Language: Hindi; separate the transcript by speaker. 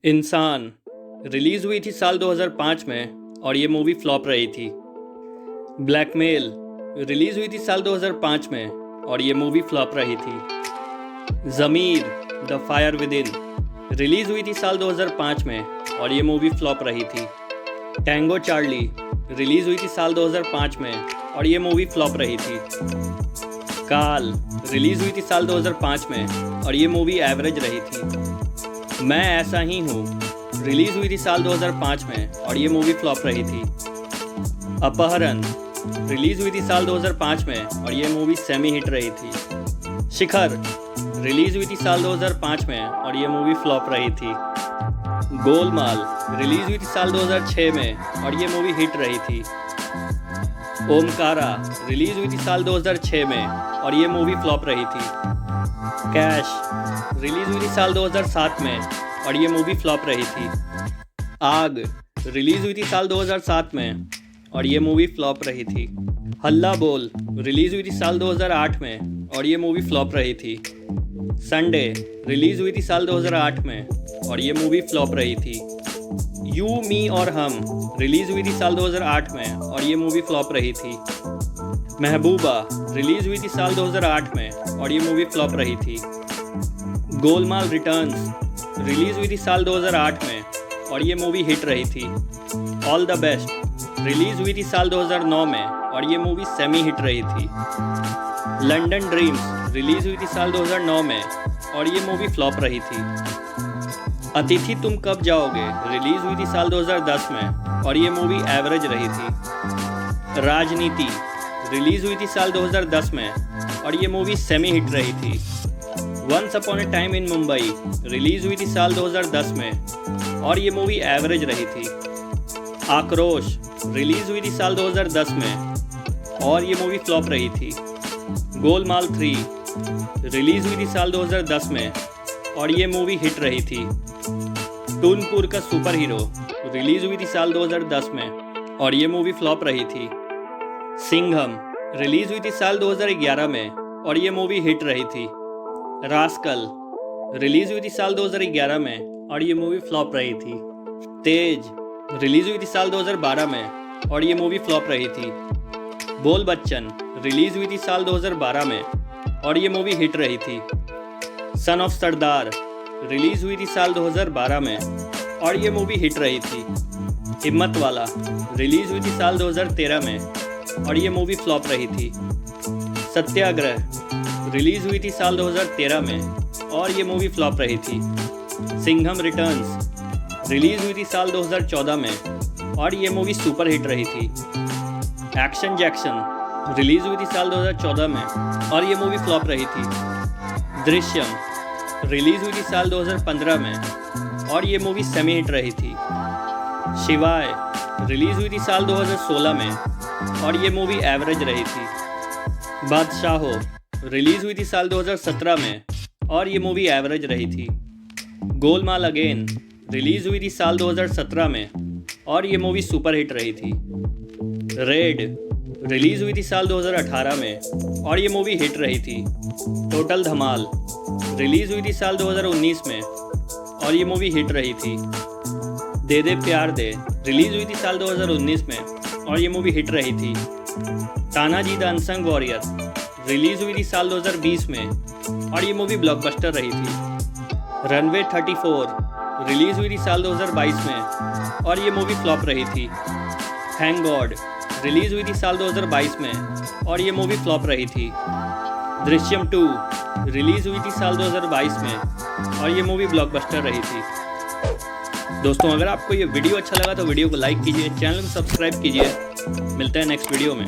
Speaker 1: इंसान रिलीज़ हुई थी साल 2005 में और ये मूवी फ्लॉप रही थी। ब्लैकमेल रिलीज़ हुई थी साल 2005 में और ये मूवी फ्लॉप रही थी। ज़मीर द फायर विद इन रिलीज़ हुई थी साल 2005 में और ये मूवी फ्लॉप रही थी। टैंगो चार्ली रिलीज़ हुई थी साल 2005 में और ये मूवी फ्लॉप रही थी। काल रिलीज़ हुई थी साल 2005 में और ये मूवी एवरेज रही थी। मैं ऐसा ही हूँ रिलीज़ हुई थी साल 2005 में और ये मूवी फ्लॉप रही थी। अपहरण रिलीज़ हुई थी साल 2005 में और ये मूवी सेमी हिट रही थी। शिखर रिलीज़ हुई थी साल 2005 में और ये मूवी फ्लॉप रही थी। गोलमाल रिलीज़ हुई थी साल 2006 में और ये मूवी हिट रही थी। ओमकारा रिलीज़ हुई थी साल 2006 में और ये मूवी फ्लॉप रही थी। कैश रिलीज़ हुई थी साल 2007 में और ये मूवी फ्लॉप रही थी। आग रिलीज़ हुई थी साल 2007 में और ये मूवी फ्लॉप रही थी। हल्ला बोल रिलीज़ हुई थी साल 2008 में और ये मूवी फ्लॉप रही थी। संडे रिलीज़ हुई थी साल 2008 में और ये मूवी फ्लॉप रही थी। यू मी और हम रिलीज़ हुई थी साल 2008 में और ये मूवी फ्लॉप रही थी। महबूबा रिलीज़ हुई थी साल 2008 में और ये मूवी फ्लॉप रही थी। गोलमाल रिटर्न्स रिलीज़ हुई थी साल 2008 में और ये मूवी हिट रही थी। ऑल द बेस्ट रिलीज़ हुई थी साल 2009 में और ये मूवी सेमी हिट रही थी। लंदन ड्रीम्स रिलीज़ हुई थी साल 2009 में और ये मूवी फ्लॉप रही थी। अतिथि तुम कब जाओगे रिलीज़ हुई थी साल 2010 में और ये मूवी एवरेज रही थी। राजनीति रिलीज़ हुई थी साल 2010 में और ये मूवी सेमी हिट रही थी। Once upon a time in Mumbai release हुई थी साल 2010 में और ये मूवी एवरेज रही थी। आक्रोश रिलीज़ हुई थी साल 2010 में और ये मूवी फ्लॉप रही थी। गोलमाल 3 रिलीज़ हुई थी साल 2010 में और ये मूवी हिट रही थी। टूनपुर का सुपर हीरो रिलीज़ हुई थी साल 2010 में और ये मूवी फ्लॉप रही थी। सिंघम रिलीज़ हुई थी साल 2011 में और ये मूवी हिट रही थी। रास्कल रिलीज़ हुई थी साल 2011 में और ये मूवी फ्लॉप रही थी। तेज रिलीज़ हुई थी साल 2012 में और ये मूवी फ्लॉप रही थी। बोल बच्चन रिलीज़ हुई थी साल 2012 में और ये मूवी हिट रही थी। सन ऑफ सरदार रिलीज़ हुई थी साल 2012 में और ये मूवी हिट रही थी। हिम्मत वाला रिलीज़ हुई थी साल 2013 में और ये मूवी फ्लॉप रही थी। सत्याग्रह रिलीज़ हुई थी साल 2013 में और ये मूवी फ्लॉप रही थी। सिंघम रिटर्न्स रिलीज़ हुई थी साल 2014 में और ये मूवी सुपर हिट रही थी। एक्शन जैक्सन रिलीज़ हुई थी साल 2014 में और ये मूवी फ्लॉप रही थी। दृश्यम रिलीज़ हुई थी साल 2015 में और ये मूवी सेमी हिट रही थी। शिवाय रिलीज़ हुई थी साल 2016 में और ये मूवी एवरेज रही थी। बादशाहो रिलीज़ हुई थी साल 2017 में और ये मूवी एवरेज रही थी। गोलमाल अगेन रिलीज़ हुई थी साल 2017 में और ये मूवी सुपर हिट रही थी। रेड रिलीज़ हुई थी साल 2018 में और ये मूवी हिट रही थी। टोटल धमाल रिलीज़ हुई थी साल 2019 में और ये मूवी हिट रही थी। दे दे प्यार दे रिलीज़ हुई थी साल 2019 में और ये मूवी हिट रही थी। Tanaji the unsung warrior release हुई थी साल 2020 में और ये मूवी ब्लॉकबस्टर रही थी। रनवे 34 रिलीज़ हुई थी साल 2022 में और ये मूवी फ्लॉप रही थी। थैंक गॉड रिलीज़ हुई थी साल 2022 में और ये मूवी फ्लॉप रही थी। दृश्यम 2 रिलीज़ हुई थी साल 2022 में और ये मूवी ब्लॉकबस्टर रही थी। दोस्तों, अगर आपको ये वीडियो अच्छा लगा तो वीडियो को लाइक कीजिए, चैनल को सब्सक्राइब कीजिए। मिलते हैं नेक्स्ट वीडियो में।